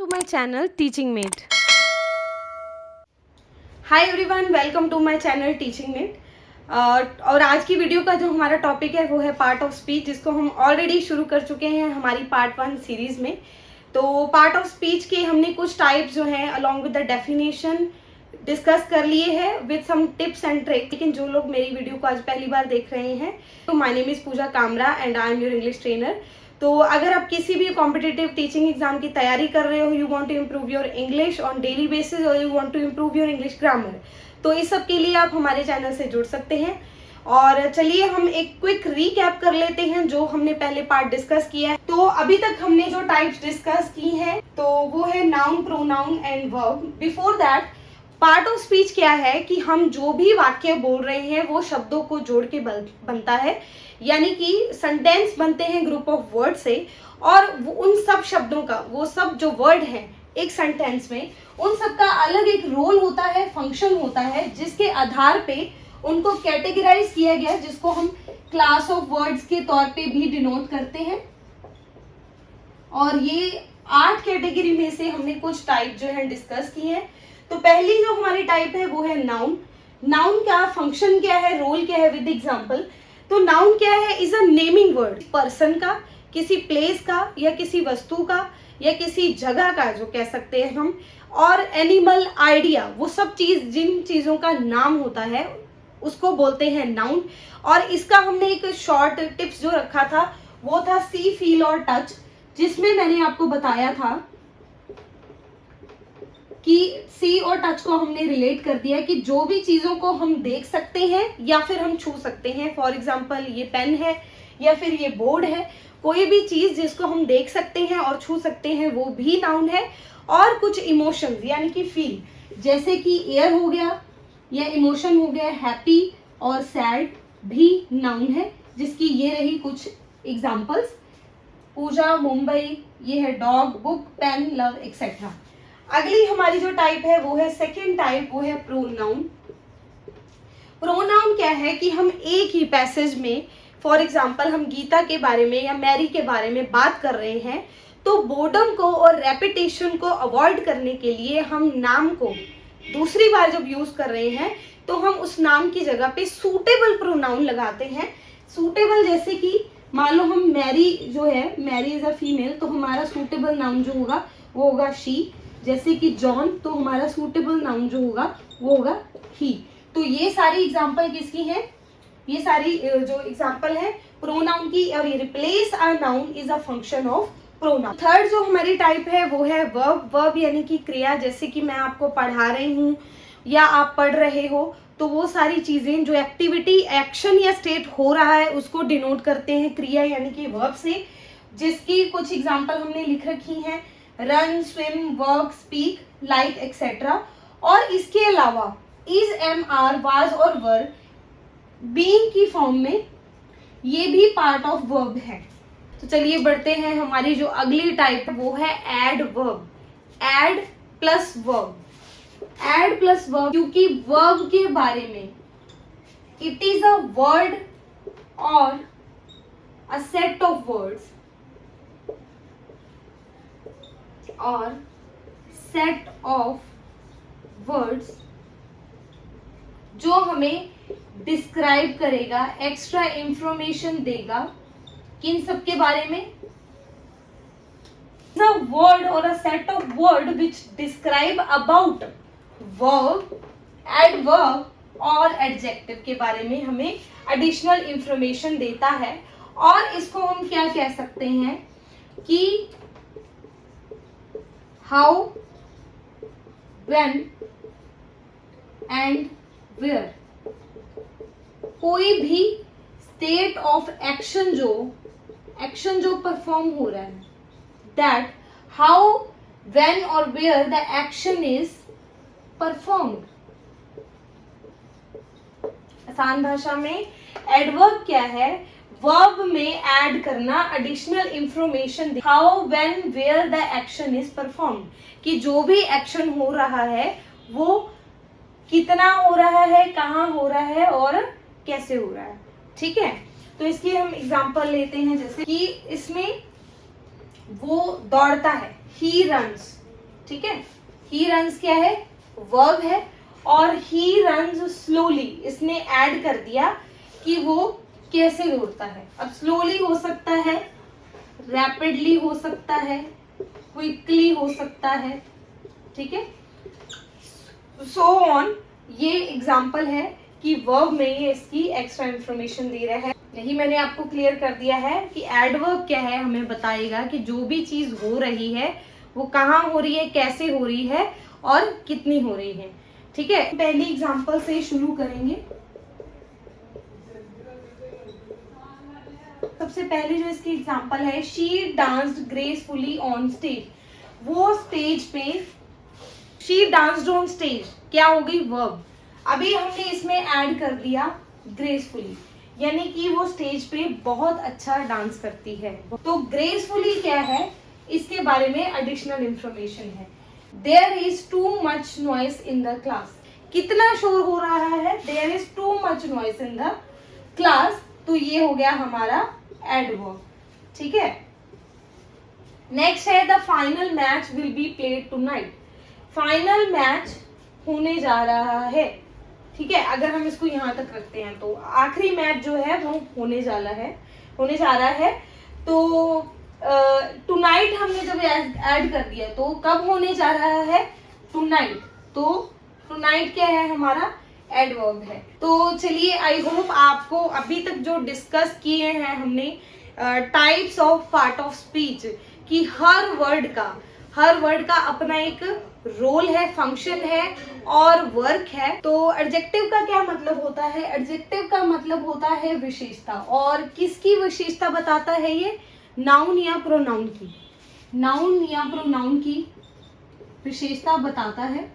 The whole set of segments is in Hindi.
to my channel Teaching Mate. Hi everyone, welcome to my channel Teaching Mate. और आज की वीडियो का जो हमारा टॉपिक है वो है पार्ट ऑफ स्पीच, जिसको हम ऑलरेडी शुरू कर चुके हैं हमारी पार्ट 1 सीरीज में। तो पार्ट ऑफ स्पीच के हमने कुछ टाइप्स जो हैं along with the definition discuss कर लिए हैं with some tips and trick. लेकिन जो लोग मेरी वीडियो को आज पहली बार देख रहे हैं, तो my name is Pooja Kamra and I am your English trainer. तो अगर आप किसी भी कॉम्पिटिटिव टीचिंग एग्जाम की तैयारी कर रहे हो, you want to improve your English on daily basis और you want to improve your English grammar, तो इस सब के लिए आप हमारे चैनल से जुड़ सकते हैं। और चलिए हम एक क्विक रीकैप कर लेते हैं जो हमने पहले पार्ट डिस्कस किया है। तो अभी तक हमने जो टाइप्स डिस्कस की हैं तो वो है noun, pronoun and verb. Before that, part of speech क्या है कि हम जो भी वाक्य बोल रहे हैं वो शब्दों को जोड़ के बनता है, यानी कि सेंटेंस बनते हैं ग्रुप ऑफ वर्ड से, और उन सब शब्दों का, वो सब जो वर्ड हैं एक सेंटेंस में, उन सब का अलग एक रोल होता है, फंक्शन होता है, जिसके आधार पे उनको कैटेगराइज किया गया है, जिसको हम क्लास ऑफ वर्ड्स के तौर पे भी डिनोट करते हैं। और ये 8 कैटेगरी में से हमने कुछ टाइप जो है डिस्कस किए हैं। तो पहली जो हमारी टाइप है वो है नाउन। नाउन का फंक्शन क्या है, रोल क्या है, विद एग्जांपल। तो नाउन क्या है, is a naming word, person का, किसी प्लेस का या किसी वस्तु का या किसी जगह का जो कह सकते हैं हम, और एनिमल, आइडिया, वो सब चीज जिन चीजों का नाम होता है उसको बोलते हैं नाउन। और इसका हमने एक शॉर्ट टिप्स जो रखा था वो था सी, फील और टच, जिसमें मैंने आपको बताया था कि सी और टच को हमने रिलेट कर दिया कि जो भी चीजों को हम देख सकते हैं या फिर हम छू सकते हैं, फॉर एग्जाम्पल ये पेन है या फिर ये बोर्ड है, कोई भी चीज जिसको हम देख सकते हैं और छू सकते हैं वो भी नाउन है। और कुछ इमोशंस यानी कि फील, जैसे कि एयर हो गया या इमोशन हो गया, हैप्पी और सैड भी नाउन है, जिसकी ये रही कुछ एग्जाम्पल्स। पूजा, मुंबई, ये है dog, book, pen, love etcetera. अगली हमारी जो टाइप है वो है सेकेंड टाइप, वो है प्रोनाउन। प्रोनाउन क्या है कि हम एक ही पैसेज में, फॉर एग्जाम्पल हम गीता के बारे में या मैरी के बारे में बात कर रहे हैं, तो बोर्डम को और रेपिटेशन को अवॉइड करने के लिए हम नाम को दूसरी बार जब यूज कर रहे हैं तो हम उस नाम की जगह पे सूटेबल प्रोनाउन लगाते हैं। सूटेबल जैसे कि मान लो हम मैरी जो है, मैरी इज अ फीमेल, तो हमारा सूटेबल नाउन जो होगा वो होगा शी। जैसे कि जॉन, तो हमारा सूटेबल नाउन जो होगा वो होगा ही। तो ये सारी एग्जांपल किसकी है, ये सारी जो एग्जांपल है प्रोनाउन की। और ये replace a noun is a function of pronoun. Third जो हमारी टाइप है वो है वर्ब। वर्ब यानी कि क्रिया, जैसे कि मैं आपको पढ़ा रही हूँ या आप पढ़ रहे हो, तो वो सारी चीजें जो एक्टिविटी, एक्शन या स्टेट हो रहा है उसको डिनोट करते हैं क्रिया यानी कि वर्ब से, जिसकी कुछ एग्जांपल हमने लिख रखी हैं, run, swim, work, speak, like etcetera. और इसके अलावा इज, एम, आर, वाज और वर बीइंग की फॉर्म में ये भी पार्ट ऑफ वर्ब है। तो चलिए बढ़ते हैं, हमारी जो अगली टाइप वो है ad verb. Ad plus verb. Ad plus verb, क्योंकि वर्ब के बारे में it is a word or a set of words or set of words जो हमें डिस्क्राइब करेगा, एक्स्ट्रा इंफॉर्मेशन देगा किन सब के बारे में, a word or a set of word which describe about verb, adverb और adjective के बारे में हमें additional information देता है। और इसको हम क्या कह सकते हैं कि how, when and where, कोई भी स्टेट ऑफ एक्शन जो परफॉर्म हो रहा है, that how, when or where the action is performed। आसान भाषा में एडवर्ब क्या है, वर्ब में ऐड करना additional information, how, when, where the action is performed, कि जो भी एक्शन हो रहा है वो कितना हो रहा है, कहाँ हो रहा है और कैसे हो रहा है। ठीक है, तो इसकी हम एग्जांपल लेते हैं, जैसे कि इसमें वो दौड़ता है, ही रन्स, ठीक है, ही रन्स क्या है, वर्ब है, और ही रन्स स्लोली इसने ऐड कर दिया कि वो कैसे दौड़ता है। अब स्लोली हो सकता है, रैपिडली हो सकता है, क्विकली हो सकता है, ठीक है, सो ऑन। ये एग्जाम्पल है कि वर्ब में ये इसकी एक्स्ट्रा इंफॉर्मेशन दे रहा है। यही मैंने आपको क्लियर कर दिया है कि एडवर्ब क्या है, हमें बताएगा कि जो भी चीज हो रही है वो कहाँ हो रही है, कैसे हो रही है और कितनी हो रही है, ठीक है। पहली एग्जाम्पल से शुरू करेंगे। सबसे पहले जो इसकी एग्जाम्पल है, she danced gracefully on stage. वो स्टेज पे, शी डांस्ड ऑन स्टेज क्या हो गई, वर्ब। अभी हमने इसमें ऐड कर दिया ग्रेसफुली, यानी कि वो स्टेज पे बहुत अच्छा डांस करती है। तो ग्रेसफुली क्या है, इसके बारे में एडिशनल इंफॉर्मेशन है। There is too much noise in the class. कितना शोर हो रहा है, there is too much noise in the class. तो ये हो गया हमारा एडवर्ब, ठीक है। नेक्स्ट है the final match will be played tonight. Final match होने जा रहा है, ठीक है। अगर हम इसको यहाँ तक रखते हैं तो आखिरी मैच जो है वो होने जा रहा है। तो टुनाइट हमने जब ऐड कर दिया तो कब होने जा रहा है, टुनाइट। तो टुनाइट क्या है, हमारा एडवर्ब है। तो चलिए, आई होप आपको अभी तक जो डिस्कस किए हैं हमने types of part of speech, कि हर वर्ड का अपना एक रोल है, फंक्शन है और वर्क है। तो एडजेक्टिव का क्या मतलब होता है, एडजेक्टिव का मतलब होता है विशेषता। और किसकी विशेषता बताता है ये, नाउन या प्रोनाउन की, नाउन या प्रोनाउन की विशेषता बताता है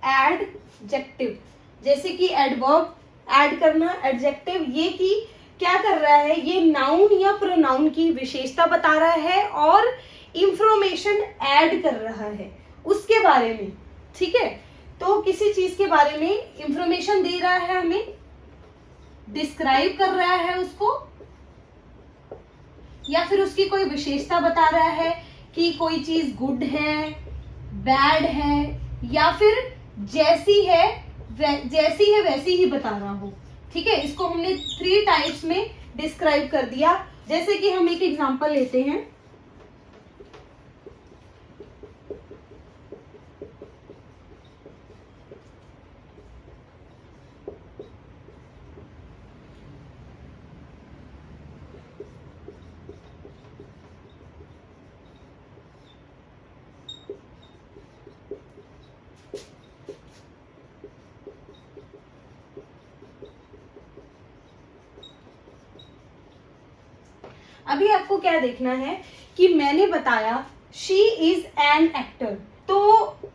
एडजेक्टिव। जैसे कि एडवर्ब ऐड करना, एडजेक्टिव ये कि क्या कर रहा है, ये नाउन या प्रोनाउन की विशेषता बता रहा है और इंफॉर्मेशन ऐड कर रहा है उसके बारे में, ठीक है। तो किसी चीज के बारे में इंफॉर्मेशन दे रहा है, हमें डिस्क्राइब कर रहा है उसको, या फिर उसकी कोई विशेषता बता रहा है कि कोई चीज गुड है, बैड है, या फिर जैसी है वैसी ही बता रहा हो, ठीक है। इसको हमने 3 टाइप्स में डिस्क्राइब कर दिया। जैसे कि हम एक एग्जांपल लेते हैं, अभी आपको क्या देखना है कि मैंने बताया शी इज एन एक्टर। तो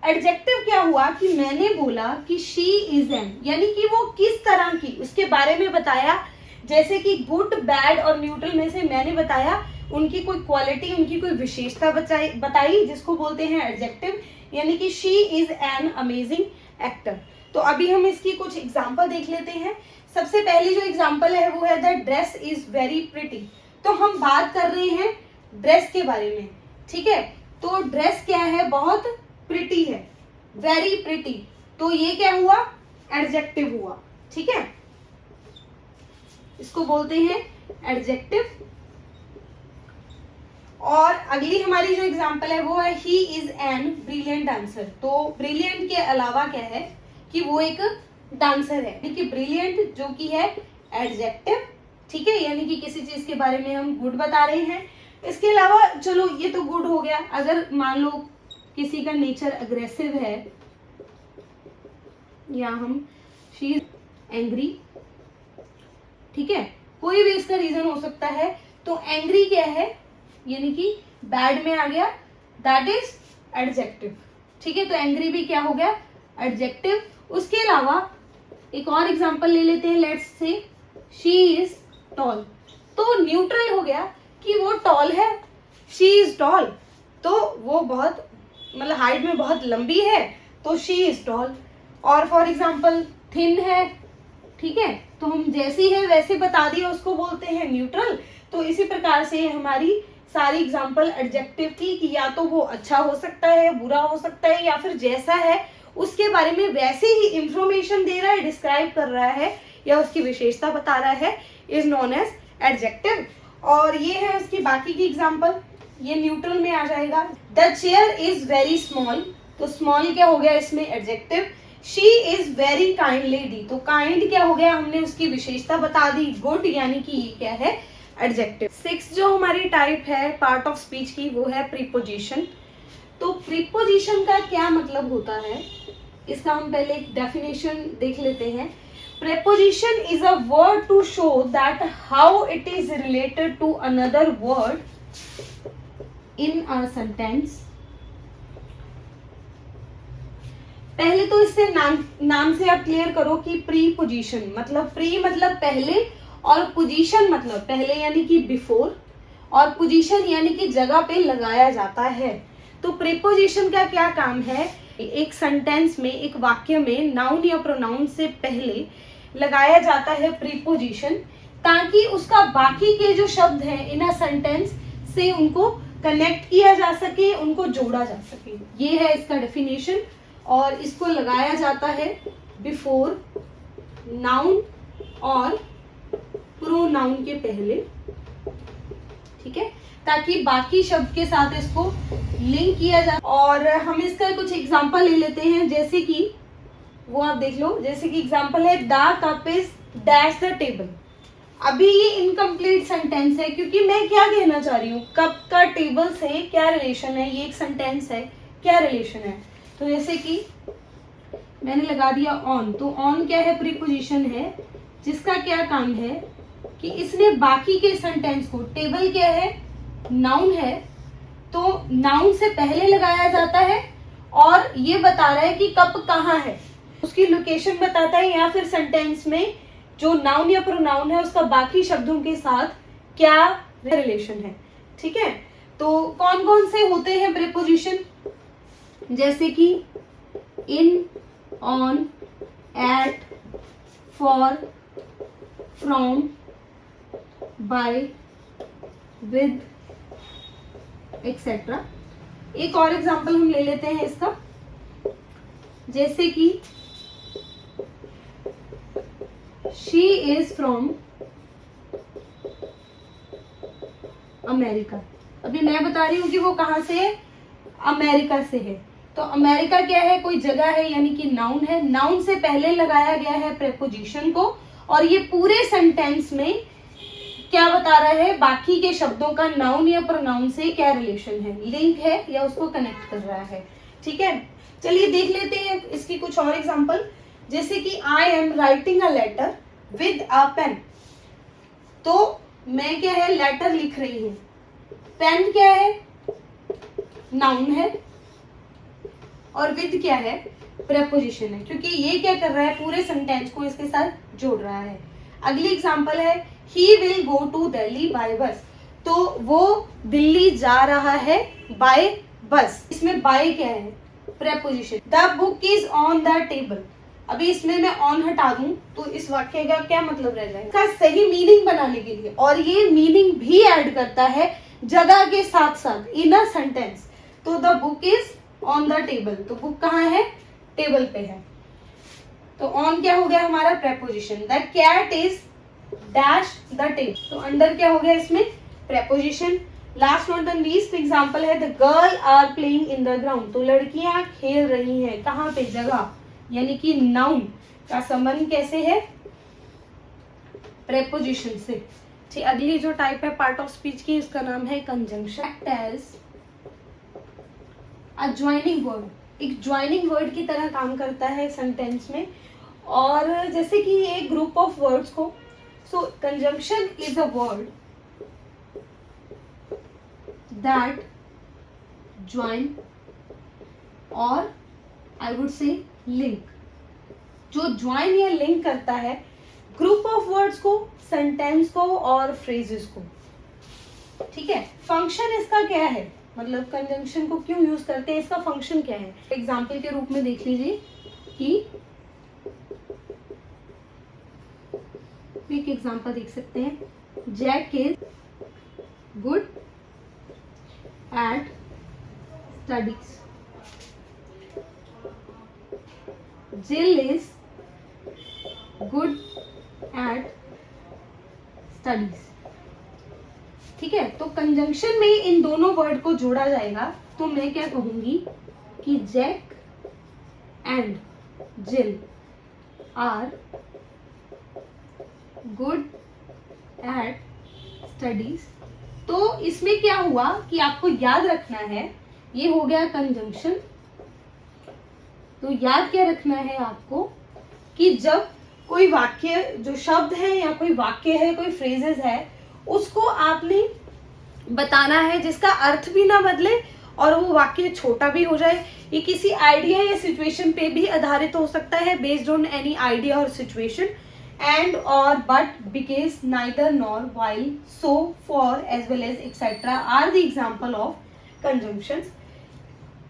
एडजेक्टिव क्या हुआ कि मैंने बोला कि शी इज एन, यानी कि वो किस तरह की, उसके बारे में बताया। जैसे कि गुड, बैड और न्यूट्रल में से मैंने बताया उनकी कोई क्वालिटी, उनकी कोई विशेषता बताई, जिसको बोलते हैं एडजेक्टिव। यानी कि she is an amazing actor. तो अभी हम इसकी कुछ एग्जाम्पल देख लेते हैं। सबसे पहली जो एग्जाम्पल है वो है the dress is very pretty. तो हम बात कर रहे हैं ड्रेस के बारे में, ठीक है। तो ड्रेस क्या है, बहुत प्रिटी है, वेरी प्रिटी। तो ये क्या हुआ, एडजेक्टिव हुआ, ठीक है। इसको बोलते हैं एडजेक्टिव। और अगली हमारी जो एग्जांपल है वो है he is an brilliant dancer. तो ब्रिलियंट के अलावा क्या है कि वो एक डांसर है, यानी कि ब्रिलियंट जो कि है एडजेक्टिव, ठीक है। यानी कि किसी चीज के बारे में हम गुड बता रहे हैं। इसके अलावा चलो ये तो गुड हो गया। अगर मान लो किसी का नेचर अग्रेसिव है, या हम शी इज एंग्री, ठीक है, कोई भी इसका रीजन हो सकता है। तो एंग्री क्या है, यानी कि बैड में आ गया, दैट इज एडजेक्टिव, ठीक है। तो एंग्री भी क्या हो गया, एडजेक्टिव। उसके अलावा एक और एग्जांपल ले लेते हैं, let's say she is tall. तो न्यूट्रल हो गया कि वो टॉल है, शी इज टॉल, तो वो बहुत मतलब हाइट में बहुत लंबी है, तो शी इज टॉल। और फॉर एग्जांपल थिन है, ठीक है, तो हम जैसी है वैसे बता दिए, उसको बोलते हैं न्यूट्रल। तो इसी प्रकार से हमारी सारी एग्जाम्पल एडजेक्टिव की कि या तो वो अच्छा हो सकता है, बुरा हो सकता है, या फिर जैसा है उसके बारे में वैसे ही इंफॉर्मेशन दे रहा है, डिस्क्राइब कर रहा है या उसकी विशेषता बता रहा है, इज नोन एज एडजेक्टिव। और ये है उसकी बाकी की एग्जाम्पल, ये न्यूट्रल में आ जाएगा। The chair is very small, तो स्मॉल क्या हो गया इसमें adjective. She is very kind lady, तो काइंड क्या हो गया, हमने उसकी विशेषता बता दी, गुड, यानी कि ये क्या है एडजेक्टिव। 6 जो हमारी टाइप है पार्ट ऑफ स्पीच की वो है प्रीपोजिशन। तो प्रीपोजिशन का क्या मतलब होता है, इसका हम पहले एक डेफिनेशन देख लेते हैं। Preposition is a word to show that how it is related to another word in a sentence. पहले तो इससे नाम से आप क्लियर करो कि प्रीपोजिशन मतलब प्री मतलब पहले, और पोजीशन मतलब पहले यानी कि बिफोर, और पोजीशन यानी कि जगह पे लगाया जाता है। तो प्रीपोजिशन का क्या काम है, एक सेंटेंस में, एक वाक्य में नाउन या प्रोनाउन से पहले लगाया जाता है प्रीपोजिशन, ताकि उसका बाकी के जो शब्द हैं इन अ सेंटेंस से उनको कनेक्ट किया जा सके, उनको जोड़ा जा सके। ये है इसका डेफिनेशन, और इसको लगाया जाता है बिफोर नाउन और प्रोनाउन के पहले, ठीक है, ताकि बाकी शब्द के साथ इसको लिंक किया जाए। और हम इसका कुछ एग्जांपल ले लेते हैं, जैसे कि वो आप देख लो, जैसे कि एग्जांपल है the cup is dash the table. अभी ये इनकम्प्लीट सेंटेंस है, क्योंकि मैं क्या कहना चाह रही हूँ, कप का टेबल से क्या रिलेशन है, ये एक सेंटेंस है, क्या रिलेशन है। तो जैसे कि मैंने लगा दिया ऑन, तो ऑन क्या है, प्रीपोजिशन है, जिसका क्या काम है कि इसने बाकी के सेंटेंस को, टेबल क्या है, नाउन है, तो नाउन से पहले लगाया जाता है और ये बता रहा है कि कप कहाँ है, उसकी लोकेशन बताता है, या फिर सेंटेंस में जो नाउन या प्रोनाउन है उसका बाकी शब्दों के साथ क्या रिलेशन है, ठीक है। तो कौन कौन से होते हैं प्रीपोजिशन, जैसे कि in, on, at, for, from, by, with, etcetera. एक और एग्जांपल हम ले लेते हैं इसका, जैसे कि शी इज फ्रॉम अमेरिका। अभी मैं बता रही हूँ कि वो कहाँ से है, अमेरिका से है। तो अमेरिका क्या है, कोई जगह है, यानी कि नाउन है, नाउन से पहले लगाया गया है प्रीपोजिशन को, और ये पूरे सेंटेंस में क्या बता रहा है, बाकी के शब्दों का नाउन या प्रोनाउन से क्या रिलेशन है, लिंक है, या उसको कनेक्ट कर रहा है, ठीक है। चलिए देख लेते हैं इसकी कुछ और एग्जांपल, जैसे कि I am writing a letter with a pen. तो मैं क्या है, लेटर लिख रही हूँ, पेन क्या है, नाउन है, और विद क्या है, प्रीपोजिशन है, क्योंकि ये क्या कर रहा है, पूरे सेंटेंस को इसके साथ जोड़ रहा है। अगली एग्जांपल है he will go to Delhi by bus. तो वो दिल्ली जा रहा है बाय बस, इसमें बाय क्या है, preposition. The book is on the table. अभी इसमें मैं ऑन हटा दूं तो इस वाक्य का क्या मतलब रह जाएगा, इसका सही मीनिंग बनाने के लिए, और ये मीनिंग भी ऐड करता है जगह के साथ साथ इन अ सेंटेंस। तो the book is on the table, तो बुक कहाँ है, टेबल पे है। तो ऑन क्या हो गया हमारा preposition. The cat is dash the table, तो अंडर क्या हो गया इसमें, preposition. Last not the least example है the girl are playing in the ground. तो लड़कियां खेल रही हैं, कहाँ पे, जगह, यानी कि नाउन का संबंध कैसे है, प्रीपोजिशन से। ठीक, अगली जो टाइप है पार्ट ऑफ स्पीच की, उसका नाम है conjunction. Act as a joining word, एक ज्वाइनिंग वर्ड की तरह काम करता है सेंटेंस में। और जैसे कि ये ग्रुप ऑफ वर्ड्स को, so conjunction is a word that join और आई वुड से लिंक, जो ज्वाइन या लिंक करता है ग्रुप ऑफ वर्ड्स को, सेंटेंस को और फ्रेजेस को, ठीक है। फंक्शन इसका क्या है, मतलब कंजंक्शन को क्यों यूज करते हैं, इसका फंक्शन क्या है, एग्जाम्पल के रूप में देख लीजिए कि एक एग्जाम्पल देख सकते हैं, Jack is good at studies. Jill is good at studies. ठीक है, तो कंजंक्शन में इन दोनों वर्ड को जोड़ा जाएगा, तो मैं क्या कहूंगी कि Jack and Jill are good at studies. तो इसमें क्या हुआ कि आपको याद रखना है, ये हो गया कंजंक्शन। तो याद क्या रखना है आपको कि जब कोई वाक्य, जो शब्द है या कोई वाक्य है, कोई फ्रेजेस है, उसको आपने बताना है जिसका अर्थ भी ना बदले और वो वाक्य छोटा भी हो जाए। ये किसी आइडिया या सिचुएशन पे भी आधारित हो सकता है, based on any idea or situation. And or but, because, neither, nor, while, so, for, as well as, etcetera are the example of conjunctions.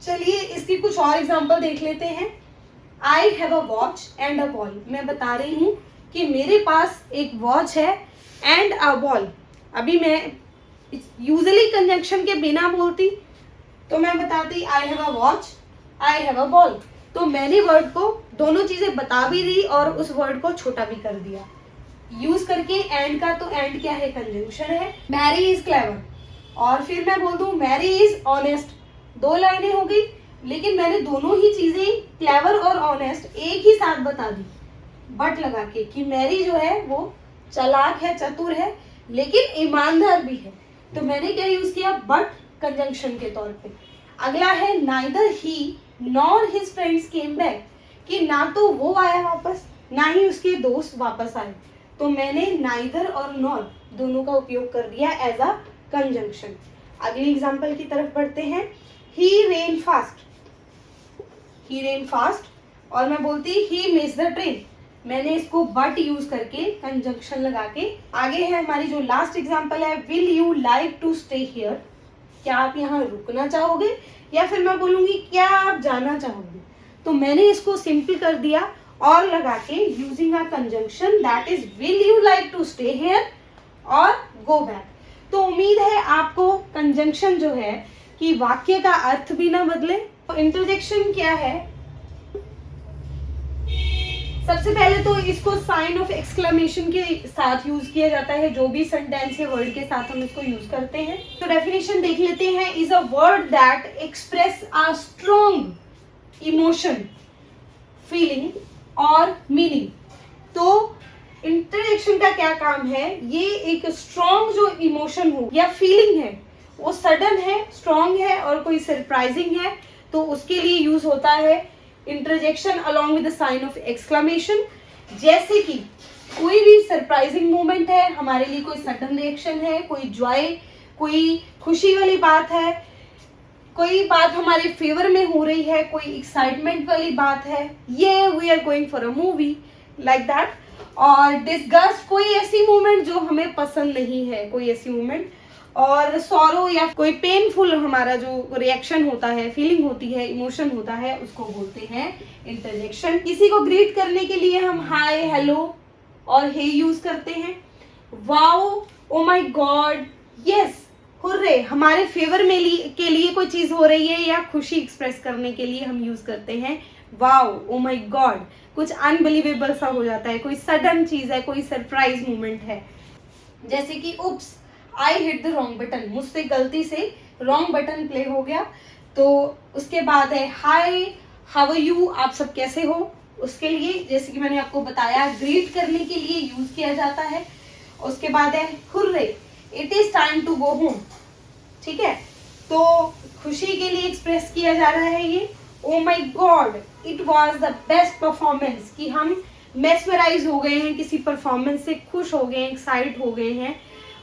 चलिए इसकी कुछ और एग्जाम्पल देख लेते हैं। I have a watch and a ball. मैं बता रही हूँ कि मेरे पास एक वॉच है एंड अ बॉल। अभी मैं यूजुअली कंजंक्शन के बिना बोलती तो मैं बताती आई have a watch, I have a ball. तो मैंने वर्ड को दोनों चीजें बता भी दी और उस वर्ड को छोटा भी कर दिया यूज करके एंड का। तो एंड क्या है? कंजंक्शन है। मैरी इज क्लेवर, और फिर मैं बोल दूं मैरी इज ऑनेस्ट। दो लाइनें हो गई, लेकिन मैंने दोनों ही चीजें, क्लेवर और ऑनेस्ट, एक ही साथ बता दी बट लगा के कि मैरी जो है वो चालाक है, चतुर है, लेकिन ईमानदार भी है। तो मैंने क्या यूज किया? बट कंजंक्शन के तौर पे। अगला है neither he nor his friends came back, कि ना तो वो आया वापस, ना ही उसके दोस्त वापस आए। तो मैंने नाइदर और नॉर दोनों का उपयोग कर दिया एज अ कंजंक्शन। अगली एग्जांपल की तरफ बढ़ते हैं। ही रेन फास्ट, ही रेन फास्ट, और मैं बोलती ही मिस द ट्रेन। मैंने इसको बट यूज करके कंजंक्शन लगा के। आगे है हमारी जो लास्ट एग्जांपल है, will you like to stay here, क्या आप यहाँ रुकना चाहोगे, या फिर मैं बोलूंगी क्या आप जाना चाहोगे। तो मैंने इसको सिंपल कर दिया और लगा के using a conjunction, that is will you like to stay here or go back. तो उम्मीद है आपको कंजंक्शन जो है कि वाक्य का अर्थ भी ना बदले। तो इंटरजेक्शन क्या है? सबसे पहले तो इसको साइन ऑफ एक्सक्लेमेशन के साथ यूज किया जाता है, जो भी सेंटेंस के वर्ड के साथ हम इसको यूज करते हैं। तो डेफिनेशन देख लेते हैं। Is a word that express a strong emotion, feeling और मीनिंग। तो इंटरजेक्शन का क्या काम है? ये एक स्ट्रॉन्ग जो इमोशन हो या फीलिंग है, वो सडन है, स्ट्रॉन्ग है और कोई सरप्राइजिंग है, तो उसके लिए यूज होता है interjection along with the sign of exclamation. जैसे कि कोई भी सरप्राइजिंग मोमेंट है, हमारे लिए कोई सडन रिएक्शन है, कोई जॉय, कोई खुशी वाली बात है, कोई बात हमारे फेवर में हो रही है, कोई एक्साइटमेंट वाली बात है, ये we are going for a movie, like that. और डिस्गस्ट, कोई ऐसी मोमेंट जो हमें पसंद नहीं है, कोई ऐसी मोमेंट। और सॉरो या कोई पेनफुल हमारा जो रिएक्शन होता है, फीलिंग होती है, इमोशन होता है, उसको बोलते हैं इंटरजेक्शन। किसी को ग्रीट करने के लिए हम हाय, हेलो और हे यूज करते हैं। Wow, oh my God, yes, hurray, हमारे फेवर में के लिए कोई चीज हो रही है या खुशी एक्सप्रेस करने के लिए हम यूज करते हैं वाओ, ओ माय गॉड। कुछ अनबिलीवेबल सा हो जाता है, कोई सडन चीज है, कोई सरप्राइज मोमेंट है। जैसे कि oops, I hit the wrong button, मुझसे गलती से रॉन्ग बटन प्ले हो गया। तो उसके बाद है हाय, हाउ आर यू, आप सब कैसे हो। उसके लिए जैसे कि मैंने आपको बताया, ग्रीट करने के लिए यूज किया जाता है। उसके बाद है hurray, it is time to go home, ठीक है, तो खुशी के लिए एक्सप्रेस किया जा रहा है ये। Oh my God, it was the best performance, कि हम मेस्मराइज हो गए हैं, किसी परफॉर्मेंस से खुश हो गए हैं, एक्साइट हो गए हैं।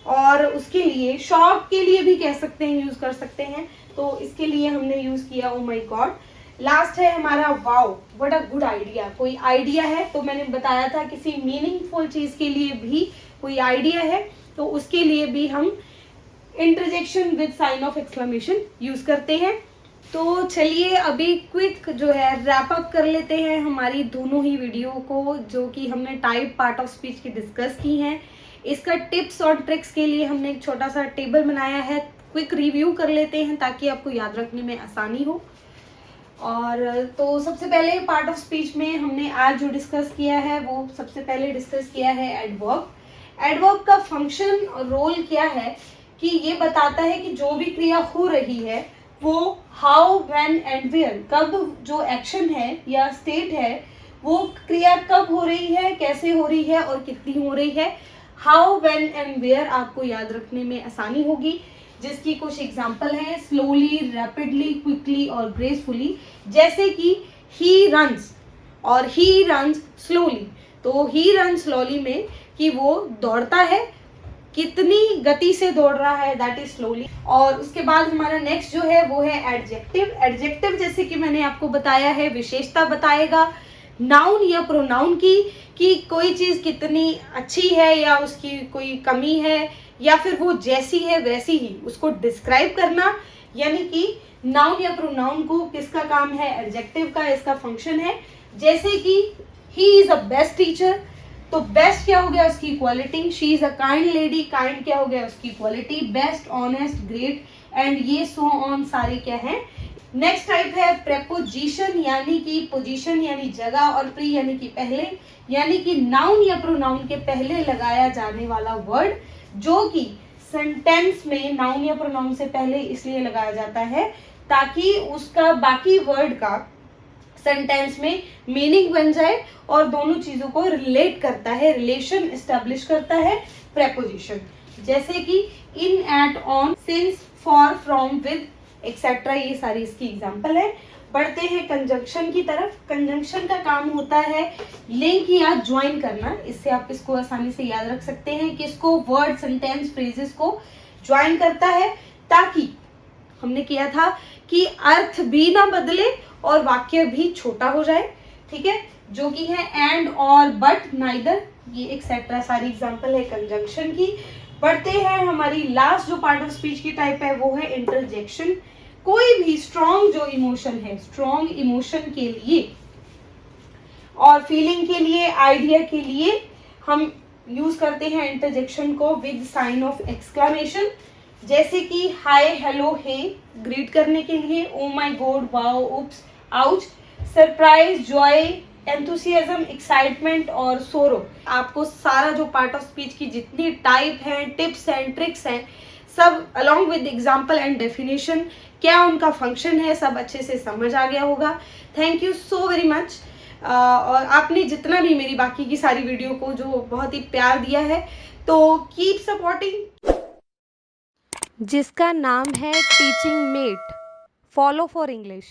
और उसके लिए शॉक के लिए भी कह सकते हैं, यूज कर सकते हैं, तो इसके लिए हमने यूज किया ओ माय गॉड। लास्ट है हमारा wow, what a good idea. कोई आइडिया है, तो मैंने बताया था किसी मीनिंगफुल चीज के लिए भी कोई आइडिया है, तो उसके लिए भी हम interjection with sign of exclamation use करते हैं। तो चलिए अभी क्विक जो है रैप अप कर लेते हैं हमारी दोनों ही वीडियो को, जो कि हमने टाइप पार्ट ऑफ स्पीच की डिस्कस की हैं। इसका टिप्स और ट्रिक्स के लिए हमने एक छोटा सा टेबल बनाया है क्विक रिव्यू कर लेते हैं ताकि आपको याद रखने में आसानी हो। और तो सबसे पहले पार्ट ऑफ स्पीच में हमने आज जो डिस्कस किया है वो सबसे पहले डिस्कस किया है एडवर्ब। एडवर्ब का फंक्शन और रोल क्या है कि ये बताता है कि जो भी क्रिया हो रही है वो हाउ, व्हेन एंड वेयर, कब जो एक्शन है या स्टेट है वो क्रिया कब हो रही है, कैसे हो रही है और कितनी हो रही है। हाउ, व्हेन एंड वेयर आपको याद रखने में आसानी होगी, जिसकी कुछ एग्जाम्पल हैं स्लोली, रैपिडली, क्विकली और ग्रेसफुली। जैसे कि ही रन्स और ही रन्स स्लोली। तो ही रन स्लोली में कि वो दौड़ता है, कितनी गति से दौड़ रहा है, दैट इज स्लोली। और उसके बाद हमारा नेक्स्ट जो है वो है एडजेक्टिव। एडजेक्टिव जैसे कि मैंने आपको बताया है विशेषता बताएगा नाउन या प्रोनाउन की, कि कोई चीज कितनी अच्छी है या उसकी कोई कमी है या फिर वो जैसी है वैसी ही उसको डिस्क्राइब करना। यानी कि नाउन या प्रोनाउन को किसका काम है, एडजेक्टिव का, इसका फंक्शन है। जैसे कि he is a best teacher, तो बेस्ट क्या हो गया उसकी quality. She is a kind lady, kind क्या हो गया उसकी quality. Best, honest, great and ये सो ऑन सारे क्या है। नेक्स्ट टाइप है प्रेपोजिशन, यानी कि पोजीशन यानी जगह और प्री यानी कि पहले, यानी कि नाउन या प्रोनाउन के पहले लगाया जाने वाला वर्ड, जो कि सेंटेंस में नाउन या प्रोनाउन से पहले इसलिए लगाया जाता है ताकि उसका बाकी वर्ड का सेंटेंस में मीनिंग बन जाए और दोनों चीजों को रिलेट करता है, रिलेशन एस्टेब्लिश करता है प्रेपोजिशन। जैसे कि in, at, on, since, for, from, with etcetera, ये सारी इसकी एग्जांपल है। बढ़ते हैं कंजंक्शन की तरफ। कंजंक्शन का काम होता है लिंक या ज्वाइन करना। इससे आप इसको आसानी से याद रख सकते हैं कि इसको वर्ड, सेंटेंस, फ्रेजेस को ज्वाइन करता है ताकि हमने किया था कि अर्थ भी ना बदले और वाक्य भी छोटा हो जाए। ठीक है, जो कि है एंड, और, बट, नाइदर, ये एक्सेट्रा सारी एग्जांपल है कंजंक्शन की। बढ़ते हैं हमारी लास्ट जो पार्ट ऑफ स्पीच की टाइप है वो है इंटरजेक्शन। कोई भी स्ट्रॉन्ग जो इमोशन है, स्ट्रॉन्ग इमोशन के लिए और फीलिंग के लिए, आइडिया के लिए हम यूज करते हैं इंटरजेक्शन को विद साइन ऑफ एक्सक्लेमेशन। जैसे कि हाय, हेलो, हे ग्रीट करने के लिए, oh my God, wow, oops, ouch, surprise, Joy, enthusiasm, excitement और सोरो। आपको सारा जो पार्ट ऑफ स्पीच की जितनी टाइप हैं, टिप्स एंड ट्रिक्स हैं, सब along with example and definition, क्या उनका फंक्शन है, सब अच्छे से समझ आ गया होगा। Thank you so very much. और आपने जितना भी मेरी बाकी की सारी वीडियो को जो बहुत ही प्यार दिया है, तो कीप सपोर्टिंग। जिसका नाम है teaching mate, follow for English.